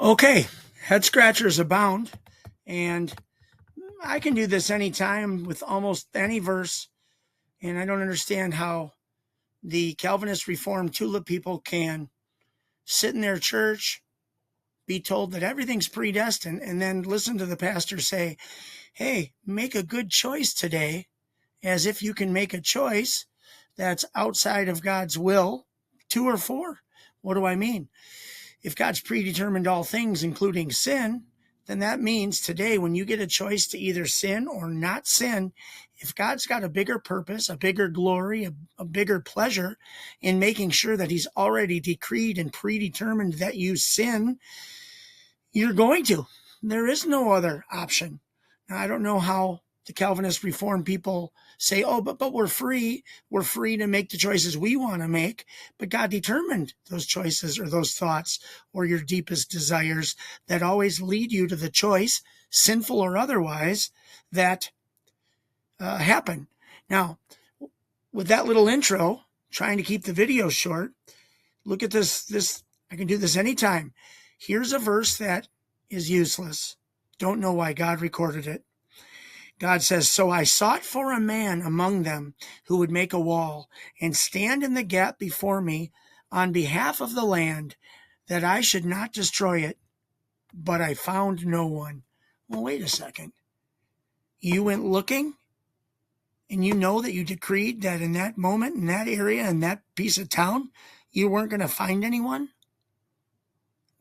Okay, head scratchers abound, and I can do this anytime with almost any verse, and I don't understand how the Calvinist Reformed tulip people can sit in their church, be told that everything's predestined, and then listen to the pastor say, hey, make a good choice today, as if you can make a choice that's outside of God's will, 2 or 4. What do I mean? If God's predetermined all things, including sin, then that means today when you get a choice to either sin or not sin, if God's got a bigger purpose, a bigger glory, a bigger pleasure in making sure that he's already decreed and predetermined that you sin, you're going to. There is no other option. Now, I don't know how the Calvinist Reformed people say, oh, but we're free. We're free to make the choices we want to make. But God determined those choices or those thoughts or your deepest desires that always lead you to the choice, sinful or otherwise, that happen. Now, with that little intro, trying to keep the video short, look at this. I can do this anytime. Here's a verse that is useless. Don't know why God recorded it. God says, so I sought for a man among them who would make a wall and stand in the gap before me on behalf of the land, that I should not destroy it. But I found no one. Well, wait a second. You went looking, and you know that you decreed that in that moment, in that area, in that piece of town, you weren't going to find anyone?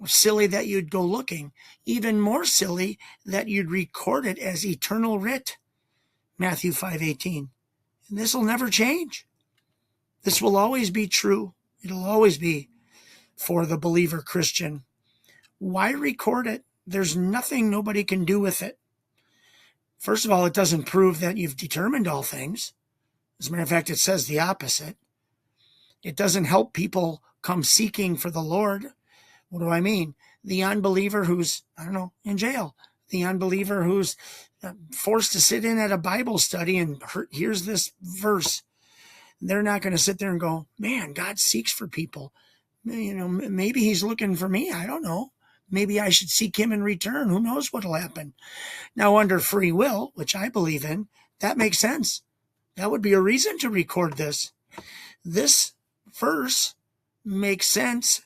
Silly that you'd go looking. Even more silly that you'd record it as eternal writ. Matthew 5:18. And this will never change. This will always be true. It'll always be for the believer Christian. Why record it? There's nothing nobody can do with it. First of all, it doesn't prove that you've determined all things. As a matter of fact, it says the opposite. It doesn't help people come seeking for the Lord. What do I mean? The unbeliever who's, in jail. The unbeliever who's forced to sit in at a Bible study and here's this verse. They're not going to sit there and go, man, God seeks for people. Maybe he's looking for me. I don't know. Maybe I should seek him in return. Who knows what'll happen? Now, under free will, which I believe in, that makes sense. That would be a reason to record this. This verse makes sense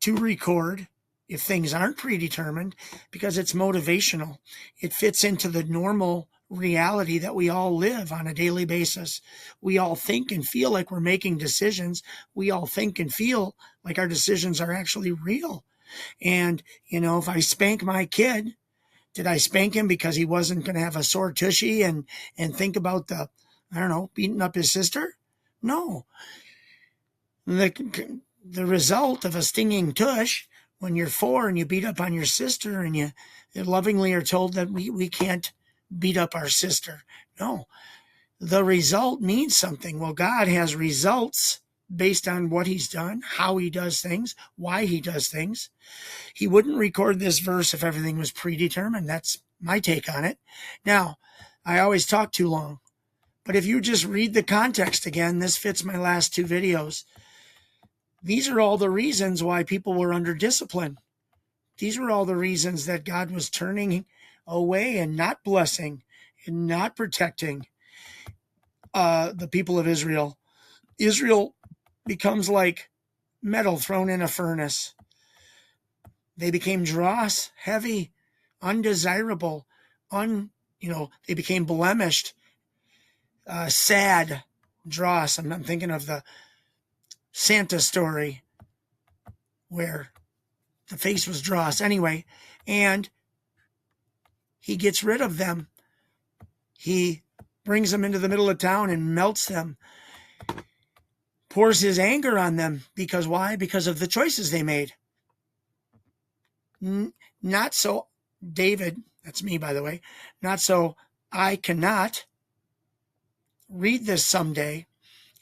to record if things aren't predetermined because it's motivational. It fits into the normal reality that we all live on a daily basis. We all think and feel like we're making decisions. We all think and feel like our decisions are actually real. And, if I spank my kid, did I spank him because he wasn't going to have a sore tushy and think about beating up his sister? No. The result of a stinging tush, when you're 4 and you beat up on your sister and you lovingly are told that we can't beat up our sister. No, the result means something. Well, God has results based on what he's done, how he does things, why he does things. He wouldn't record this verse if everything was predetermined. That's my take on it. Now, I always talk too long, but if you just read the context again, this fits my last 2 videos. These are all the reasons why people were under discipline. These were all the reasons that God was turning away and not blessing and not protecting the people of Israel. Israel becomes like metal thrown in a furnace. They became dross, heavy, undesirable, they became blemished, sad dross. I'm thinking of the Santa story where the face was dross. Anyway, and he gets rid of them. He brings them into the middle of town and melts them, pours his anger on them. Because why? Because of the choices they made. Not so David, that's me, by the way, not so I cannot read this someday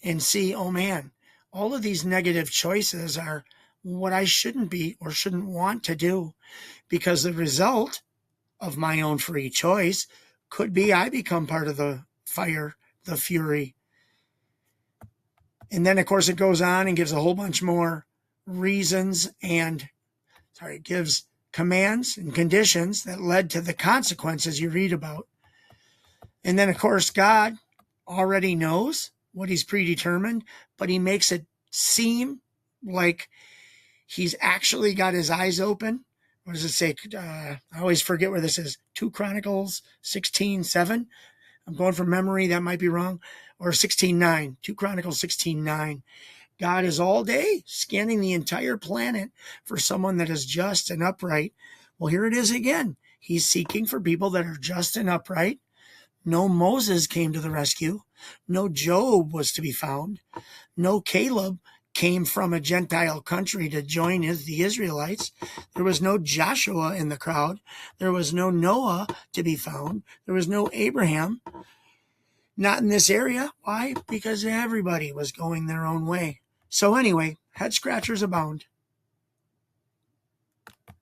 and see, oh man, all of these negative choices are what I shouldn't be or shouldn't want to do, because the result of my own free choice could be I become part of the fire, the fury. And then, of course, it goes on and gives a whole bunch more reasons and, gives commands and conditions that led to the consequences you read about. And then, of course, God already knows what he's predetermined, but he makes it seem like he's actually got his eyes open. What does it say? I always forget where this is. 2 Chronicles 16:7. I'm going from memory. That might be wrong. Or 16:9. 2 Chronicles 16:9. God is all day scanning the entire planet for someone that is just and upright. Well, here it is again. He's seeking for people that are just and upright. No Moses came to the rescue. No Job was to be found. No Caleb came from a Gentile country to join the Israelites. There was no Joshua in the crowd. There was no Noah to be found. There was no Abraham. Not in this area. Why? Because everybody was going their own way. So anyway, head scratchers abound.